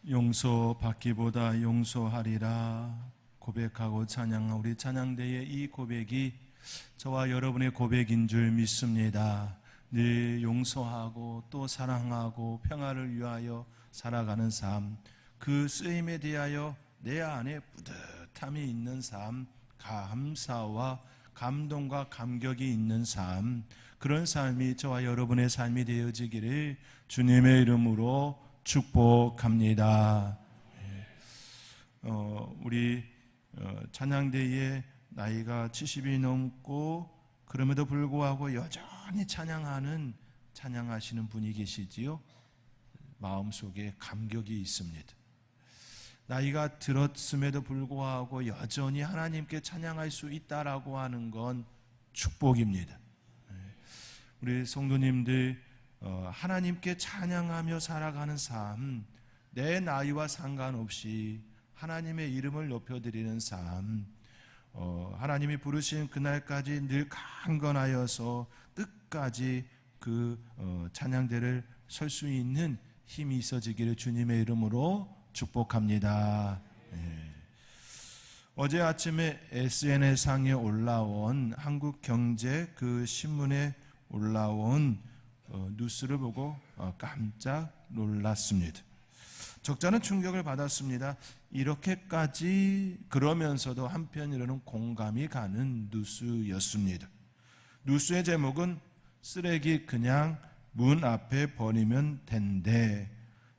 용서받기보다 용서하리라 고백하고 찬양한 우리 찬양대의 이 고백이 저와 여러분의 고백인 줄 믿습니다. 늘 용서하고 또 사랑하고 평화를 위하여 살아가는 삶, 그 쓰임에 대하여 내 안에 뿌듯함이 있는 삶, 감사와 감동과 감격이 있는 삶, 그런 삶이 저와 여러분의 삶이 되어지기를 주님의 이름으로 축복합니다. 우리 찬양대에 나이가 70이 넘고 그럼에도 불구하고 여전히 찬양하시는 분이 계시지요. 마음속에 감격이 있습니다. 나이가 들었음에도 불구하고 여전히 하나님께 찬양할 수 있다라고 하는 건 축복입니다. 우리 성도님들 하나님께 찬양하며 살아가는 삶, 내 나이와 상관없이 하나님의 이름을 높여드리는 삶, 하나님이 부르신 그날까지 늘 강건하여서 끝까지 그 찬양대를 설 수 있는 힘이 있어지기를 주님의 이름으로 축복합니다. 어제 아침에 SNS상에 올라온 한국경제 그 신문에 올라온 뉴스를 보고 깜짝 놀랐습니다. 적잖은 충격을 받았습니다. 이렇게까지 그러면서도 한편으로는 공감이 가는 뉴스였습니다. 뉴스의 제목은 쓰레기 그냥 문 앞에 버리면 된대.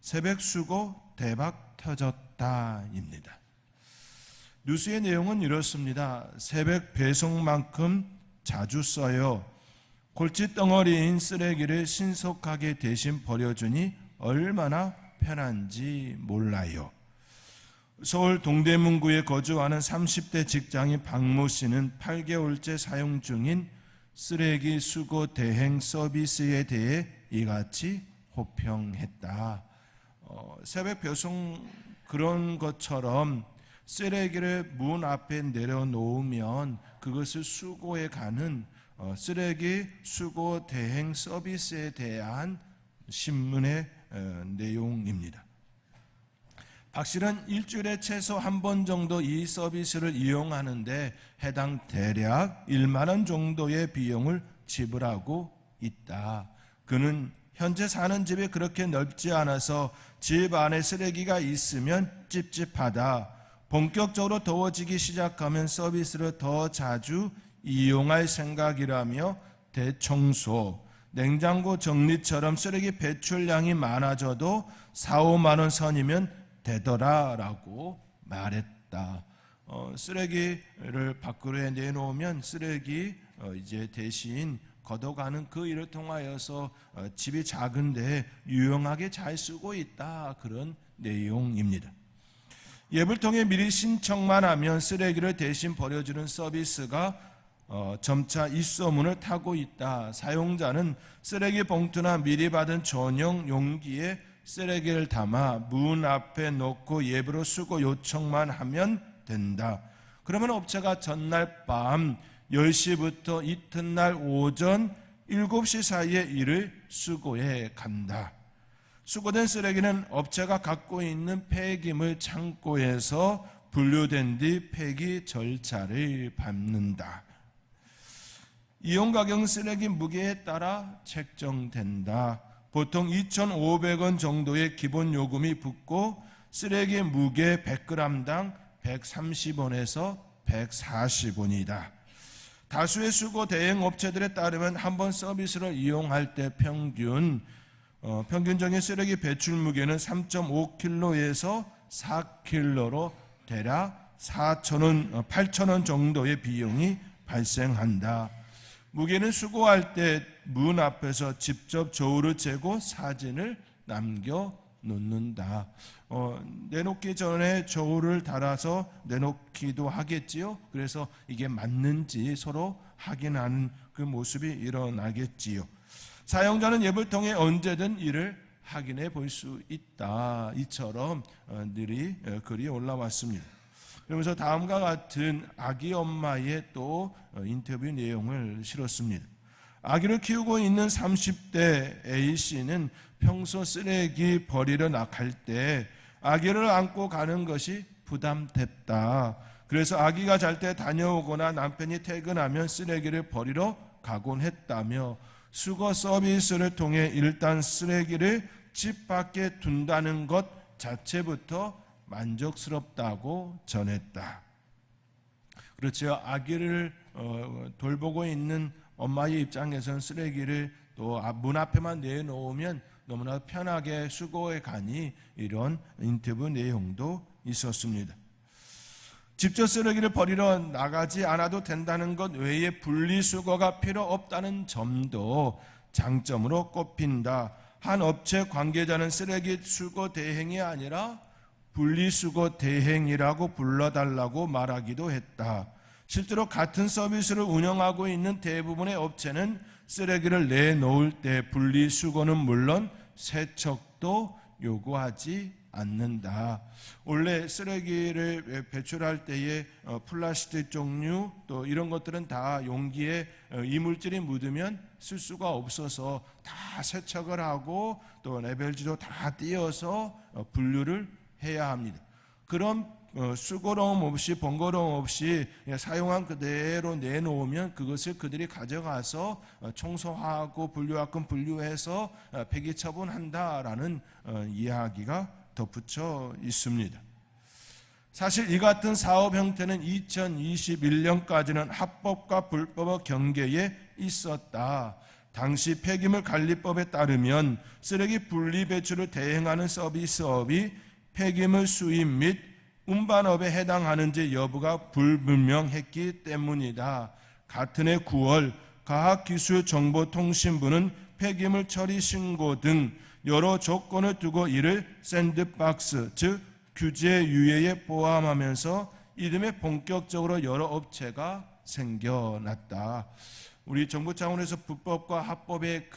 새벽 수고 대박 터졌다입니다. 뉴스의 내용은 이렇습니다. 새벽 배송만큼 자주 써요. 골칫덩어리인 쓰레기를 신속하게 대신 버려주니 얼마나 편한지 몰라요. 서울 동대문구에 거주하는 30대 직장인 박모 씨는 8개월째 사용 중인 쓰레기 수거 대행 서비스에 대해 이같이 호평했다. 새벽 배송 그런 것처럼 쓰레기를 문 앞에 내려놓으면 그것을 수거해 가는 쓰레기 수거 대행 서비스에 대한 신문의 내용입니다. 박 씨는 일주일에 최소 한 번 정도 이 서비스를 이용하는데 해당 대략 1만 원 정도의 비용을 지불하고 있다. 그는 현재 사는 집이 그렇게 넓지 않아서 집 안에 쓰레기가 있으면 찝찝하다. 본격적으로 더워지기 시작하면 서비스를 더 자주 이용할 생각이라며 대청소, 냉장고 정리처럼 쓰레기 배출량이 많아져도 4, 5만 원 선이면 되더라라고 말했다. 쓰레기를 밖으로 내놓으면 쓰레기 이제 대신 걷어가는 그 일을 통하여서 집이 작은데 유용하게 잘 쓰고 있다. 그런 내용입니다. 앱을 통해 미리 신청만 하면 쓰레기를 대신 버려주는 서비스가 점차 입소문을 타고 있다. 사용자는 쓰레기 봉투나 미리 받은 전용 용기에 쓰레기를 담아 문 앞에 놓고 앱으로 수거 요청만 하면 된다. 그러면 업체가 전날 밤 10시부터 이튿날 오전 7시 사이에 이를 수거해 간다. 수거된 쓰레기는 업체가 갖고 있는 폐기물 창고에서 분류된 뒤 폐기 절차를 밟는다. 이용 가격은 쓰레기 무게에 따라 책정된다. 보통 2,500원 정도의 기본 요금이 붙고 쓰레기 무게 100g당 130원에서 140원이다. 다수의 수거 대행 업체들에 따르면 한번 서비스를 이용할 때 평균적인 쓰레기 배출 무게는 3.5kg에서 4kg로 대략 8,000원 정도의 비용이 발생한다. 무게는 수거할 때 문 앞에서 직접 저울을 재고 사진을 남겨놓는다. 내놓기 전에 저울을 달아서 내놓기도 하겠지요. 그래서 이게 맞는지 서로 확인하는 그 모습이 일어나겠지요. 사용자는 앱을 통해 언제든 이를 확인해 볼 수 있다. 이처럼 늘이 글이 올라왔습니다. 그러면서 다음과 같은 아기 엄마의 또 인터뷰 내용을 실었습니다. 아기를 키우고 있는 30대 A씨는 평소 쓰레기 버리러 나갈 때 아기를 안고 가는 것이 부담됐다. 그래서 아기가 잘 때 다녀오거나 남편이 퇴근하면 쓰레기를 버리러 가곤 했다며, 수거 서비스를 통해 일단 쓰레기를 집 밖에 둔다는 것 자체부터 만족스럽다고 전했다. 그렇죠. 아기를 돌보고 있는 엄마의 입장에서는 쓰레기를 또 문 앞에만 내놓으면 너무나 편하게 수거해 가니, 이런 인터뷰 내용도 있었습니다. 직접 쓰레기를 버리러 나가지 않아도 된다는 것 외에 분리수거가 필요 없다는 점도 장점으로 꼽힌다. 한 업체 관계자는 쓰레기 수거 대행이 아니라 분리수거 대행이라고 불러달라고 말하기도 했다. 실제로 같은 서비스를 운영하고 있는 대부분의 업체는 쓰레기를 내놓을 때 분리수거는 물론 세척도 요구하지 않는다. 원래 쓰레기를 배출할 때에 플라스틱 종류 또 이런 것들은 다 용기에 이물질이 묻으면 쓸 수가 없어서 다 세척을 하고 또 레벨지도 다 띄어서 분류를 해야 합니다. 그런 수고로움 없이 번거로움 없이 사용한 그대로 내놓으면 그것을 그들이 가져가서 청소하고 분류할건 분류해서 폐기 처분한다라는 이야기가 덧붙여 있습니다. 사실 이 같은 사업 형태는 2021년까지는 합법과 불법의 경계에 있었다. 당시 폐기물 관리법에 따르면 쓰레기 분리 배출을 대행하는 서비스업이 폐기물 수입 및 운반업에 해당하는지 여부가 불분명했기 때문이다. 같은 해 9월 과학기술정보통신부는 폐기물 처리 신고 등 여러 조건을 두고 이를 샌드박스, 즉 규제 유예에 포함하면서 이듬해 본격적으로 여러 업체가 생겨났다. 우리 정부 차원에서 불법과 합법의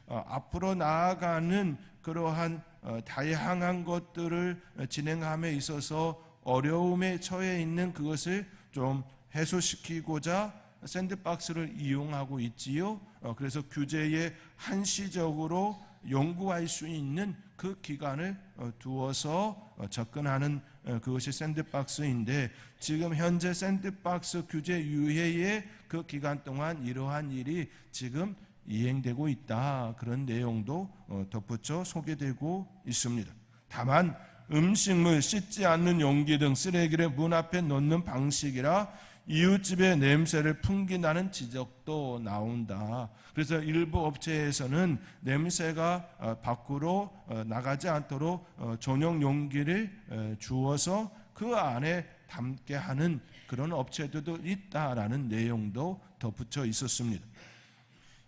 앞으로 나아가는 그러한 다양한 것들을 진행함에 있어서 어려움에 처해 있는 그것을 좀 해소시키고자 샌드박스를 이용하고 있지요. 그래서 규제에 한시적으로 연구할 수 있는 그 기간을 두어서 접근하는 그것이 샌드박스인데, 지금 현재 샌드박스 규제 유예의 그 기간 동안 이러한 일이 지금 이행되고 있다. 그런 내용도 덧붙여 소개되고 있습니다. 다만 음식물, 씻지 않는 용기 등 쓰레기를 문 앞에 놓는 방식이라 이웃집의 냄새를 풍긴다는 지적도 나온다. 그래서 일부 업체에서는 냄새가 밖으로 나가지 않도록 전용 용기를 주어서 그 안에 담게 하는 그런 업체들도 있다라는 내용도 덧붙여 있었습니다.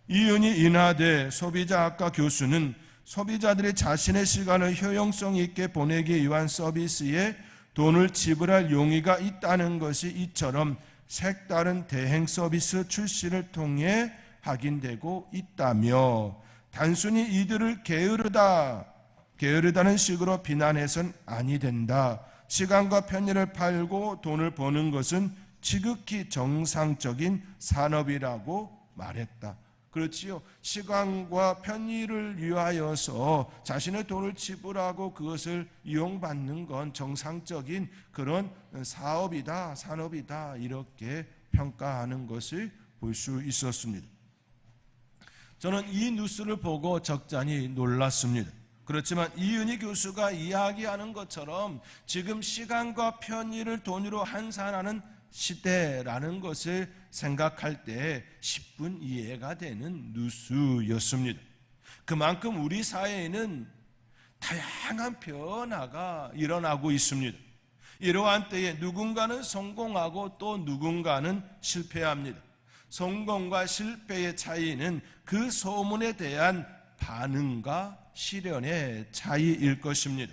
이은희 인하대 소비자학과 교수는 소비자들이 자신의 시간을 효용성 있게 보내기 위한 서비스에 돈을 지불할 용의가 있다는 것이 이처럼 색다른 대행 서비스 출시를 통해 확인되고 있다며, 단순히 이들을 게으르다는 식으로 비난해서는 아니 된다. 시간과 편의를 팔고 돈을 버는 것은 지극히 정상적인 산업이라고 말했다. 그렇지요. 시간과 편의를 위하여서 자신의 돈을 지불하고 그것을 이용받는 건 정상적인 그런 사업이다, 산업이다, 이렇게 평가하는 것을 볼 수 있었습니다. 저는 이 뉴스를 보고 적잖이 놀랐습니다. 그렇지만 이은희 교수가 이야기하는 것처럼 지금 시간과 편의를 돈으로 환산하는 시대라는 것을 생각할 때 10분 이해가 되는 뉴스였습니다. 그만큼 우리 사회에는 다양한 변화가 일어나고 있습니다. 이러한 때에 누군가는 성공하고 또 누군가는 실패합니다. 성공과 실패의 차이는 그 소문에 대한 반응과 실현의 차이일 것입니다.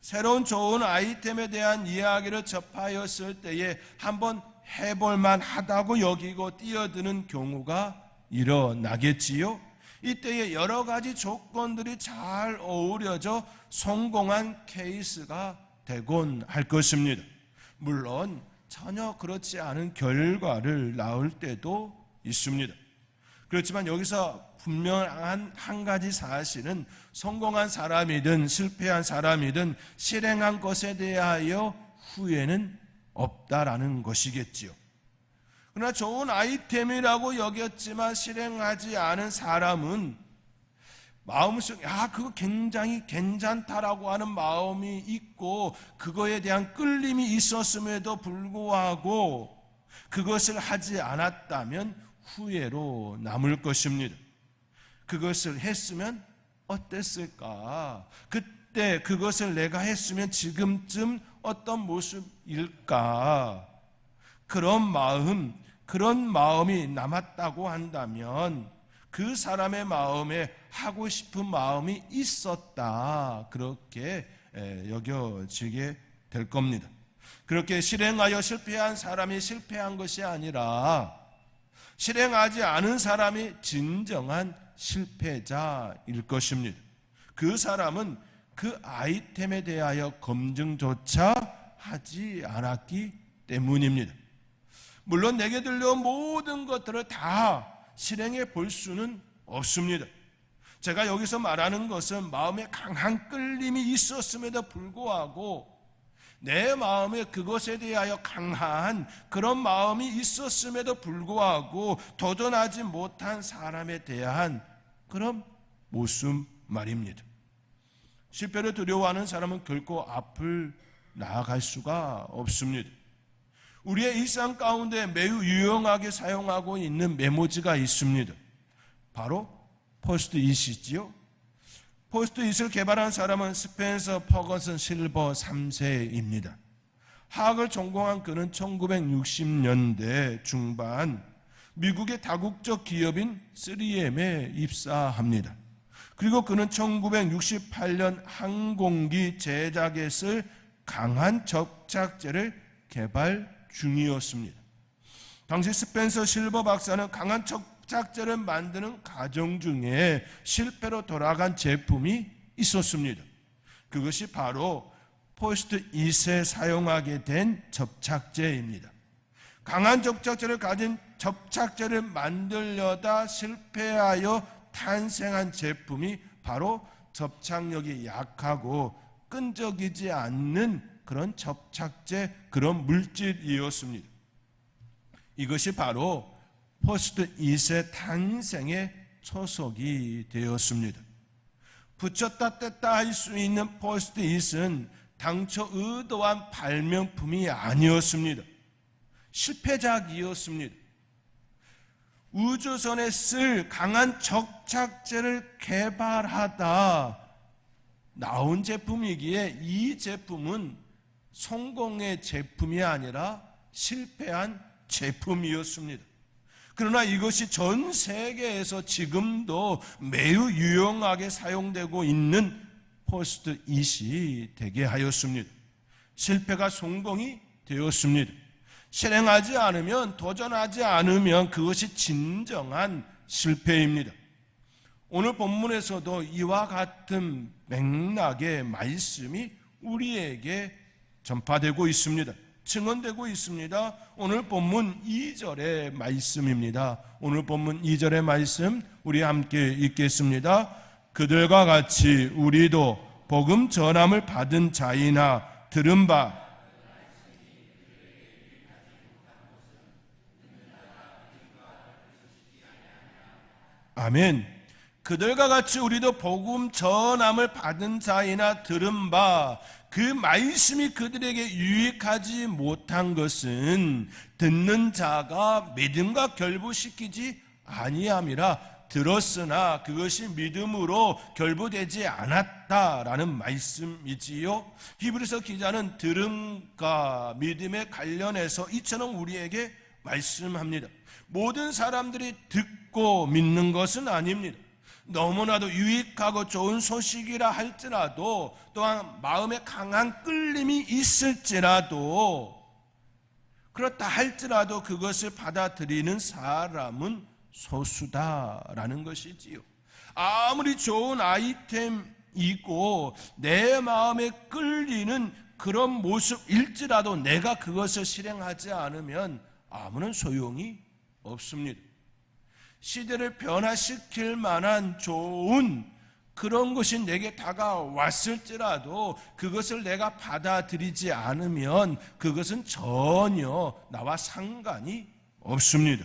새로운 좋은 아이템에 대한 이야기를 접하였을 때에 한번 해볼만 하다고 여기고 뛰어드는 경우가 일어나겠지요. 이때에 여러 가지 조건들이 잘 어우러져 성공한 케이스가 되곤 할 것입니다. 물론 전혀 그렇지 않은 결과를 낳을 때도 있습니다. 그렇지만 여기서 분명한 한 가지 사실은 성공한 사람이든 실패한 사람이든 실행한 것에 대하여 후회는 없다라는 것이겠지요. 그러나 좋은 아이템이라고 여겼지만 실행하지 않은 사람은 마음속에 그거 굉장히 괜찮다라고 하는 마음이 있고 그거에 대한 끌림이 있었음에도 불구하고 그것을 하지 않았다면 후회로 남을 것입니다. 그것을 했으면 어땠을까? 그때 그것을 내가 했으면 지금쯤 어떤 모습일까? 그런 마음이 남았다고 한다면 그 사람의 마음에 하고 싶은 마음이 있었다, 그렇게 여겨지게 될 겁니다. 그렇게 실행하여 실패한 사람이 실패한 것이 아니라 실행하지 않은 사람이 진정한 실패자일 것입니다. 그 사람은 그 아이템에 대하여 검증조차 하지 않았기 때문입니다. 물론 내게 들려온 모든 것들을 다 실행해 볼 수는 없습니다. 제가 여기서 말하는 것은 마음에 강한 끌림이 있었음에도 불구하고 내 마음에 그것에 대하여 강한 그런 마음이 있었음에도 불구하고 도전하지 못한 사람에 대한 그런 모습 말입니다. 실패를 두려워하는 사람은 결코 앞을 나아갈 수가 없습니다. 우리의 일상 가운데 매우 유용하게 사용하고 있는 메모지가 있습니다. 바로 포스트잇이지요. 포스트잇을 개발한 사람은 스펜서 퍼거슨 실버 3세입니다. 화학을 전공한 그는 1960년대 중반 미국의 다국적 기업인 3M에 입사합니다. 그리고 그는 1968년 항공기 제작에 쓸 강한 접착제를 개발 중이었습니다. 당시 스펜서 실버 박사는 강한 접착제를 만드는 과정 중에 실패로 돌아간 제품이 있었습니다. 그것이 바로 포스트잇에 사용하게 된 접착제입니다. 강한 접착제를 가진 접착제를 만들려다 실패하여 탄생한 제품이 바로 접착력이 약하고 끈적이지 않는 그런 접착제, 그런 물질이었습니다. 이것이 바로 포스트잇의 탄생의 초석이 되었습니다. 붙였다 뗐다 할 수 있는 포스트잇은 당초 의도한 발명품이 아니었습니다. 실패작이었습니다. 우주선에 쓸 강한 접착제를 개발하다 나온 제품이기에 이 제품은 성공의 제품이 아니라 실패한 제품이었습니다. 그러나 이것이 전 세계에서 지금도 매우 유용하게 사용되고 있는 포스트잇이 되게 하였습니다. 실패가 성공이 되었습니다. 실행하지 않으면, 도전하지 않으면 그것이 진정한 실패입니다. 오늘 본문에서도 이와 같은 맥락의 말씀이 우리에게 전파되고 있습니다. 증언되고 있습니다. 오늘 본문 2절의 말씀입니다. 오늘 본문 2절의 말씀 우리 함께 읽겠습니다. 그들과 같이 우리도 복음 전함을 받은 자이나 들은 바 아멘. 그들과 같이 우리도 복음 전함을 받은 자이나 들은 바 그 말씀이 그들에게 유익하지 못한 것은 듣는 자가 믿음과 결부시키지 아니함이라. 들었으나 그것이 믿음으로 결부되지 않았다라는 말씀이지요. 히브리서 기자는 들음과 믿음에 관련해서 이처럼 우리에게 말씀합니다. 모든 사람들이 듣고 믿는 것은 아닙니다. 너무나도 유익하고 좋은 소식이라 할지라도, 또한 마음에 강한 끌림이 있을지라도, 그렇다 할지라도 그것을 받아들이는 사람은 소수다라는 것이지요. 아무리 좋은 아이템이고 내 마음에 끌리는 그런 모습일지라도 내가 그것을 실행하지 않으면 아무런 소용이 없습니다. 시대를 변화시킬 만한 좋은 그런 것이 내게 다가왔을지라도 그것을 내가 받아들이지 않으면 그것은 전혀 나와 상관이 없습니다.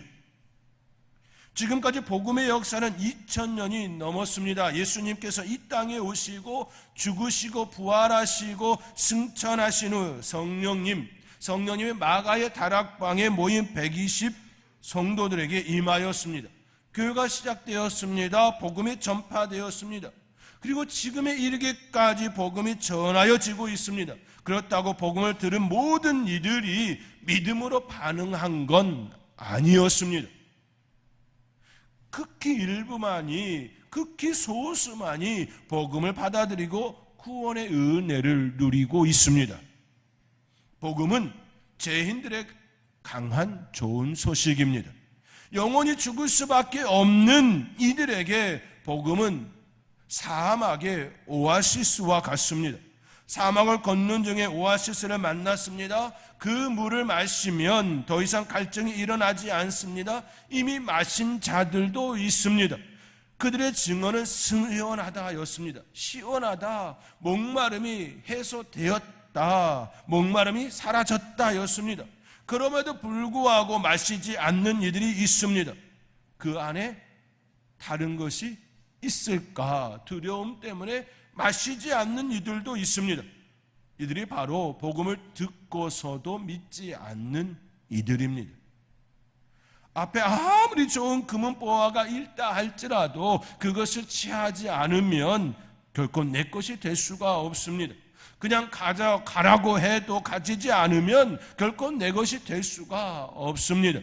지금까지 복음의 역사는 2000년이 넘었습니다. 예수님께서 이 땅에 오시고 죽으시고 부활하시고 승천하신 후 성령님이 마가의 다락방에 모인 120 성도들에게 임하였습니다. 교회가 시작되었습니다. 복음이 전파되었습니다. 그리고 지금에 이르기까지 복음이 전하여지고 있습니다. 그렇다고 복음을 들은 모든 이들이 믿음으로 반응한 건 아니었습니다. 극히 일부만이, 극히 소수만이 복음을 받아들이고 구원의 은혜를 누리고 있습니다. 복음은 죄인들의 강한 좋은 소식입니다. 영원히 죽을 수밖에 없는 이들에게 복음은 사막의 오아시스와 같습니다. 사막을 걷는 중에 오아시스를 만났습니다. 그 물을 마시면 더 이상 갈증이 일어나지 않습니다. 이미 마신 자들도 있습니다. 그들의 증언은 시원하다였습니다. 시원하다, 목마름이 해소되었다, 목마름이 사라졌다였습니다. 그럼에도 불구하고 마시지 않는 이들이 있습니다. 그 안에 다른 것이 있을까 두려움 때문에 마시지 않는 이들도 있습니다. 이들이 바로 복음을 듣고서도 믿지 않는 이들입니다. 앞에 아무리 좋은 금은보화가 있다 할지라도 그것을 취하지 않으면 결코 내 것이 될 수가 없습니다. 그냥 가져가라고 해도 가지지 않으면 결코 내 것이 될 수가 없습니다.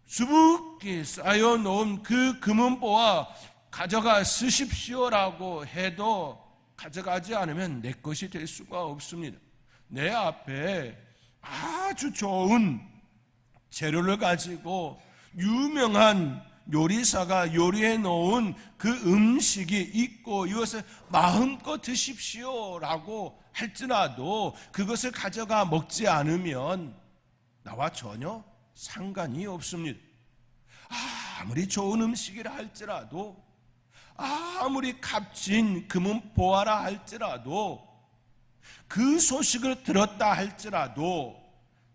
수북히 쌓여놓은 그 금은보화 가져가 쓰십시오라고 해도 가져가지 않으면 내 것이 될 수가 없습니다. 내 앞에 아주 좋은 재료를 가지고 유명한 요리사가 요리해 놓은 그 음식이 있고 이것을 마음껏 드십시오라고 할지라도 그것을 가져가 먹지 않으면 나와 전혀 상관이 없습니다. 아무리 좋은 음식이라 할지라도 아무리 값진 금은보화라 할지라도 그 소식을 들었다 할지라도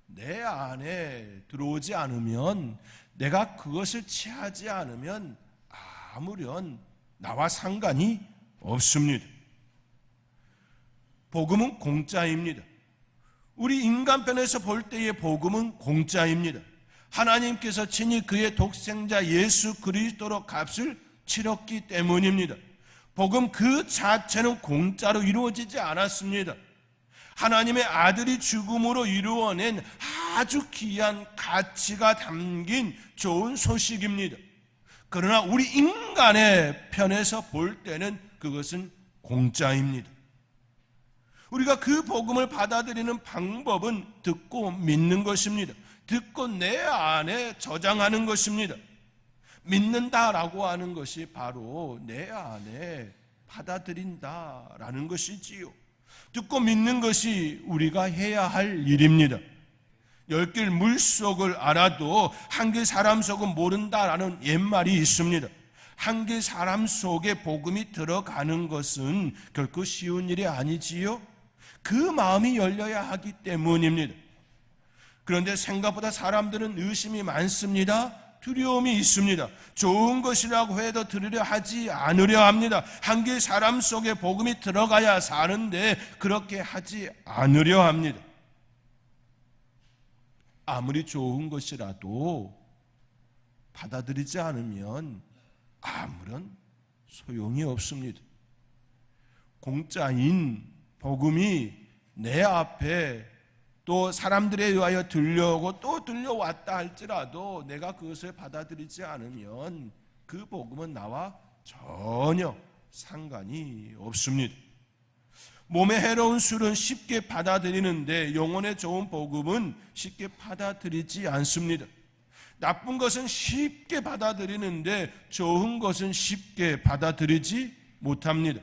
내 안에 들어오지 않으면 내가 그것을 취하지 않으면 아무런 나와 상관이 없습니다. 복음은 공짜입니다. 우리 인간편에서 볼 때의 복음은 공짜입니다. 하나님께서 친히 그의 독생자 예수 그리스도로 값을 치렀기 때문입니다. 복음 그 자체는 공짜로 이루어지지 않았습니다. 하나님의 아들이 죽음으로 이루어낸 아주 귀한 가치가 담긴 좋은 소식입니다. 그러나 우리 인간의 편에서 볼 때는 그것은 공짜입니다. 우리가 그 복음을 받아들이는 방법은 듣고 믿는 것입니다. 듣고 내 안에 저장하는 것입니다. 믿는다라고 하는 것이 바로 내 안에 받아들인다라는 것이지요. 듣고 믿는 것이 우리가 해야 할 일입니다. 10길 물속을 알아도 한 길 사람 속은 모른다라는 옛말이 있습니다. 한 길 사람 속에 복음이 들어가는 것은 결코 쉬운 일이 아니지요. 그 마음이 열려야 하기 때문입니다. 그런데 생각보다 사람들은 의심이 많습니다. 두려움이 있습니다. 좋은 것이라고 해도 들으려 하지 않으려 합니다. 한 길 사람 속에 복음이 들어가야 사는데 그렇게 하지 않으려 합니다. 아무리 좋은 것이라도 받아들이지 않으면 아무런 소용이 없습니다. 공짜인 복음이 내 앞에 또 사람들에 의하여 들려오고 또 들려왔다 할지라도 내가 그것을 받아들이지 않으면 그 복음은 나와 전혀 상관이 없습니다. 몸에 해로운 술은 쉽게 받아들이는데 영혼에 좋은 복음은 쉽게 받아들이지 않습니다. 나쁜 것은 쉽게 받아들이는데 좋은 것은 쉽게 받아들이지 못합니다.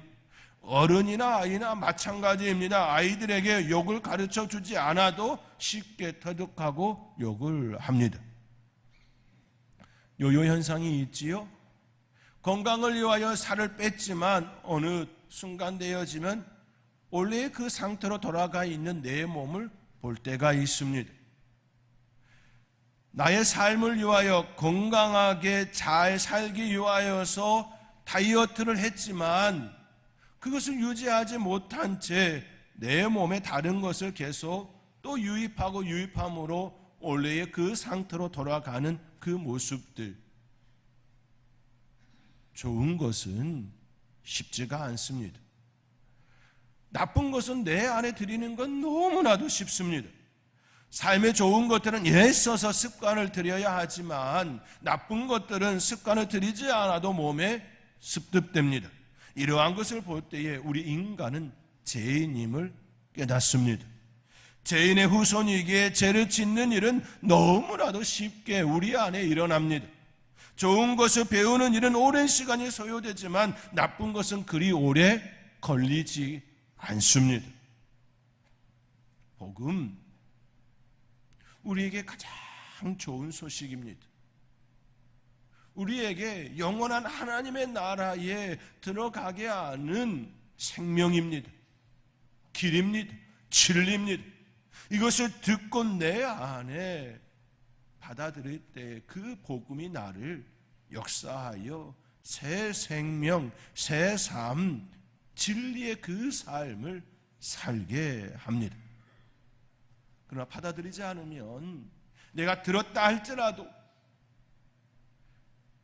어른이나 아이나 마찬가지입니다. 아이들에게 욕을 가르쳐 주지 않아도 쉽게 터득하고 욕을 합니다. 요요 현상이 있지요. 건강을 위하여 살을 뺐지만 어느 순간 되어지면 원래의 그 상태로 돌아가 있는 내 몸을 볼 때가 있습니다. 나의 삶을 위하여 건강하게 잘 살기 위하여서 다이어트를 했지만 그것을 유지하지 못한 채 내 몸에 다른 것을 계속 또 유입함으로 원래의 그 상태로 돌아가는 그 모습들. 좋은 것은 쉽지가 않습니다. 나쁜 것은 내 안에 들이는 건 너무나도 쉽습니다. 삶에 좋은 것들은 애써서 습관을 들여야 하지만 나쁜 것들은 습관을 들이지 않아도 몸에 습득됩니다. 이러한 것을 볼 때에 우리 인간은 죄인임을 깨닫습니다. 죄인의 후손이기에 죄를 짓는 일은 너무나도 쉽게 우리 안에 일어납니다. 좋은 것을 배우는 일은 오랜 시간이 소요되지만 나쁜 것은 그리 오래 걸리지 않습니다. 복음, 우리에게 가장 좋은 소식입니다. 우리에게 영원한 하나님의 나라에 들어가게 하는 생명입니다. 길입니다. 진리입니다. 이것을 듣고 내 안에 받아들일 때 그 복음이 나를 역사하여 새 생명, 새 삶, 진리의 그 삶을 살게 합니다. 그러나 받아들이지 않으면 내가 들었다 할지라도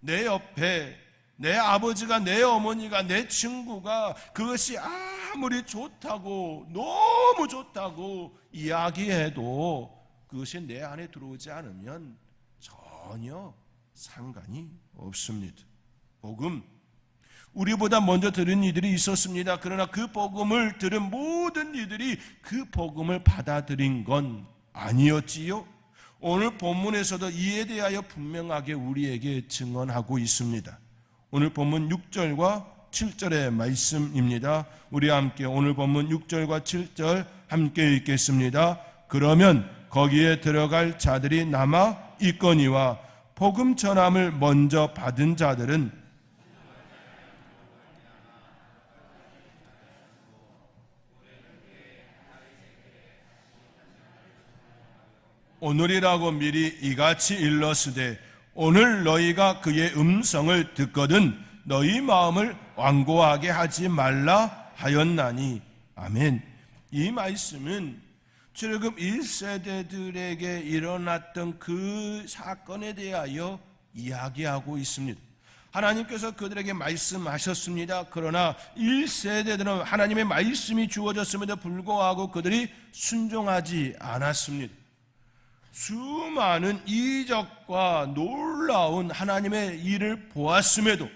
내 옆에 내 아버지가, 내 어머니가, 내 친구가 그것이 아무리 좋다고, 너무 좋다고 이야기해도 그것이 내 안에 들어오지 않으면 전혀 상관이 없습니다. 복음, 우리보다 먼저 들은 이들이 있었습니다. 그러나 그 복음을 들은 모든 이들이 그 복음을 받아들인 건 아니었지요. 오늘 본문에서도 이에 대하여 분명하게 우리에게 증언하고 있습니다. 오늘 본문 6절과 7절의 말씀입니다. 우리 함께 오늘 본문 6절과 7절 함께 읽겠습니다. 그러면 거기에 들어갈 자들이 남아 있거니와 복음 전함을 먼저 받은 자들은 오늘이라고 미리 이같이 일렀으되 오늘 너희가 그의 음성을 듣거든 너희 마음을 완고하게 하지 말라 하였나니. 아멘. 이 말씀은 출애굽 1세대들에게 일어났던 그 사건에 대하여 이야기하고 있습니다. 하나님께서 그들에게 말씀하셨습니다. 그러나 1세대들은 하나님의 말씀이 주어졌음에도 불구하고 그들이 순종하지 않았습니다. 수많은 이적과 놀라운 하나님의 일을 보았음에도,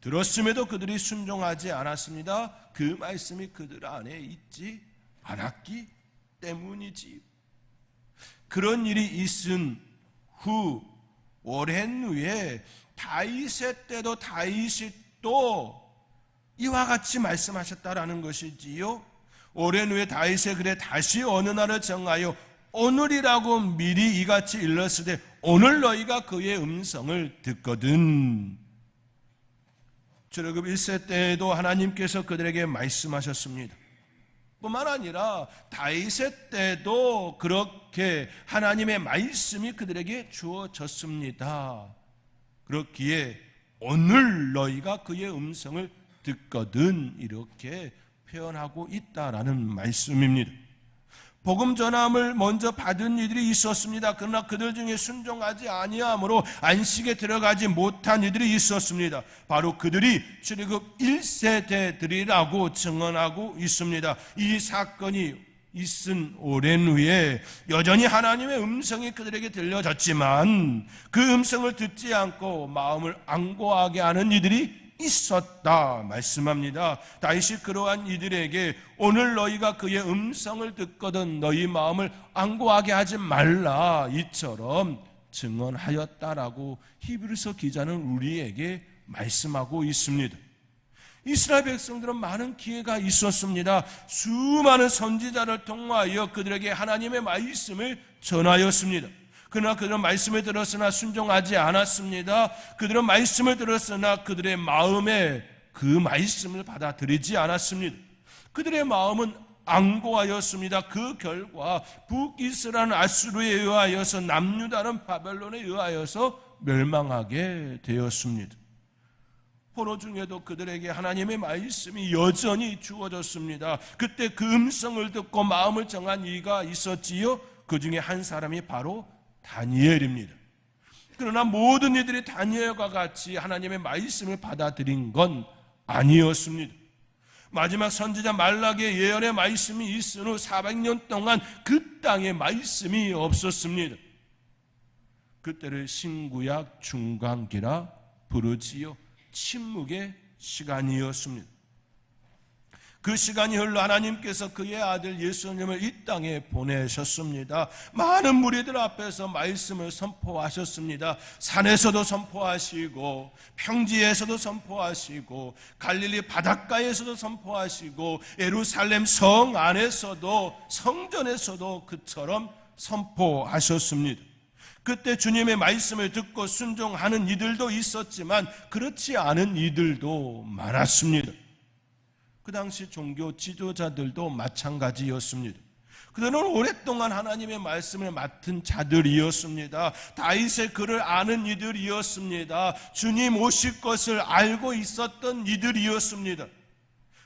들었음에도 그들이 순종하지 않았습니다. 그 말씀이 그들 안에 있지 않았기 때문이지. 그런 일이 있은 후 오랜 후에 다윗의 때도 다윗이 또 이와 같이 말씀하셨다라는 것이지요. 오랜 후에 다윗의 글에 다시 어느 날을 정하여 오늘이라고 미리 이같이 일렀으되 오늘 너희가 그의 음성을 듣거든. 출애굽 1세 때에도 하나님께서 그들에게 말씀하셨습니다. 뿐만 아니라 다윗의 때도 그렇게 하나님의 말씀이 그들에게 주어졌습니다. 그렇기에 오늘 너희가 그의 음성을 듣거든 이렇게 표현하고 있다라는 말씀입니다. 복음 전함을 먼저 받은 이들이 있었습니다. 그러나 그들 중에 순종하지 아니함으로 안식에 들어가지 못한 이들이 있었습니다. 바로 그들이 출애굽 1세대들이라고 증언하고 있습니다. 이 사건이 있은 오랜 후에 여전히 하나님의 음성이 그들에게 들려졌지만 그 음성을 듣지 않고 마음을 안고하게 하는 이들이 있었다 말씀합니다. 다윗이 그러한 이들에게 오늘 너희가 그의 음성을 듣거든 너희 마음을 안고하게 하지 말라 이처럼 증언하였다라고 히브리서 기자는 우리에게 말씀하고 있습니다. 이스라엘 백성들은 많은 기회가 있었습니다. 수많은 선지자를 통하여 그들에게 하나님의 말씀을 전하였습니다. 그러나 그들은 말씀을 들었으나 순종하지 않았습니다. 그들은 말씀을 들었으나 그들의 마음에 그 말씀을 받아들이지 않았습니다. 그들의 마음은 앙고하였습니다. 그 결과 북이스라엘 아수르에 의하여서 남유다는 바벨론에 의하여서 멸망하게 되었습니다. 포로 중에도 그들에게 하나님의 말씀이 여전히 주어졌습니다. 그때 그 음성을 듣고 마음을 정한 이가 있었지요. 그 중에 한 사람이 바로 다니엘입니다. 그러나 모든 이들이 다니엘과 같이 하나님의 말씀을 받아들인 건 아니었습니다. 마지막 선지자 말라기의 예언의 말씀이 있은 후 400년 동안 그 땅에 말씀이 없었습니다. 그때를 신구약 중간기라 부르지요. 침묵의 시간이었습니다. 그 시간이 흘러 하나님께서 그의 아들 예수님을 이 땅에 보내셨습니다. 많은 무리들 앞에서 말씀을 선포하셨습니다. 산에서도 선포하시고 평지에서도 선포하시고 갈릴리 바닷가에서도 선포하시고 예루살렘 성 안에서도 성전에서도 그처럼 선포하셨습니다. 그때 주님의 말씀을 듣고 순종하는 이들도 있었지만 그렇지 않은 이들도 많았습니다. 그 당시 종교 지도자들도 마찬가지였습니다. 그들은 오랫동안 하나님의 말씀을 맡은 자들이었습니다. 다윗의 글을 아는 이들이었습니다. 주님 오실 것을 알고 있었던 이들이었습니다.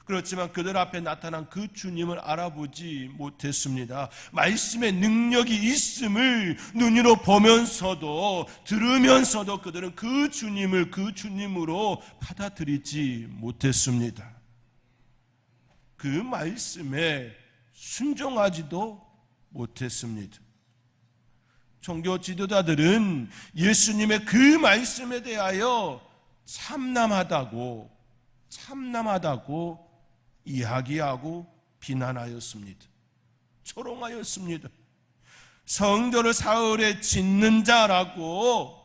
그렇지만 그들 앞에 나타난 그 주님을 알아보지 못했습니다. 말씀의 능력이 있음을 눈으로 보면서도 들으면서도 그들은 그 주님을 그 주님으로 받아들이지 못했습니다. 그 말씀에 순종하지도 못했습니다. 종교 지도자들은 예수님의 그 말씀에 대하여 참남하다고 이야기하고 비난하였습니다. 조롱하였습니다. 성전을 사흘에 짓는 자라고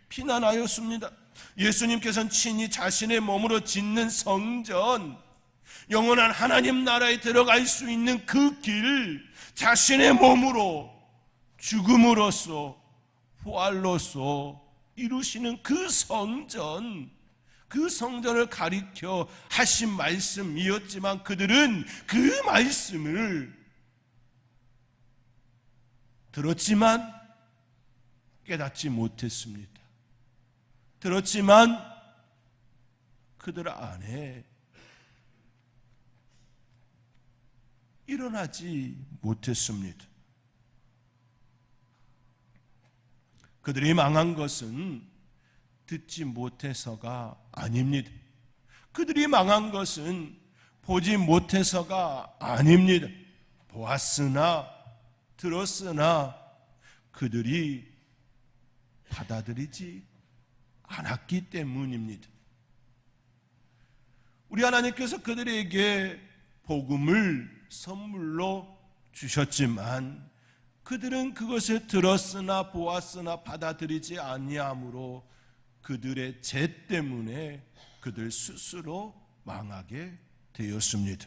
비난하였습니다. 예수님께서는 친히 자신의 몸으로 짓는 성전, 영원한 하나님 나라에 들어갈 수 있는 그 길, 자신의 몸으로 죽음으로써 부활로써 이루시는 그 성전을 가리켜 하신 말씀이었지만 그들은 그 말씀을 들었지만 깨닫지 못했습니다. 들었지만 그들 안에 일어나지 못했습니다. 그들이 망한 것은 듣지 못해서가 아닙니다. 그들이 망한 것은 보지 못해서가 아닙니다. 보았으나 들었으나 그들이 받아들이지 않았기 때문입니다. 우리 하나님께서 그들에게 복음을 선물로 주셨지만 그들은 그것을 들었으나 보았으나 받아들이지 아니하므로 그들의 죄 때문에 그들 스스로 망하게 되었습니다.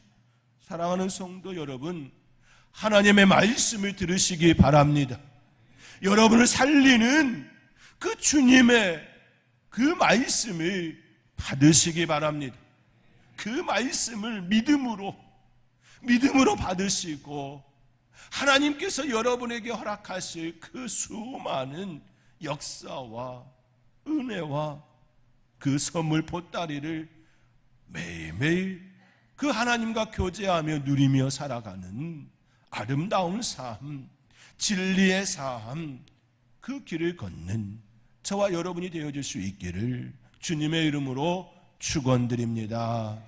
사랑하는 성도 여러분, 하나님의 말씀을 들으시기 바랍니다. 여러분을 살리는 그 주님의 그 말씀을 받으시기 바랍니다. 그 말씀을 믿음으로 받으시고 하나님께서 여러분에게 허락하실 그 수많은 역사와 은혜와 그 선물 보따리를 매일매일 그 하나님과 교제하며 누리며 살아가는 아름다운 삶, 진리의 삶, 그 길을 걷는 저와 여러분이 되어줄 수 있기를 주님의 이름으로 축원드립니다.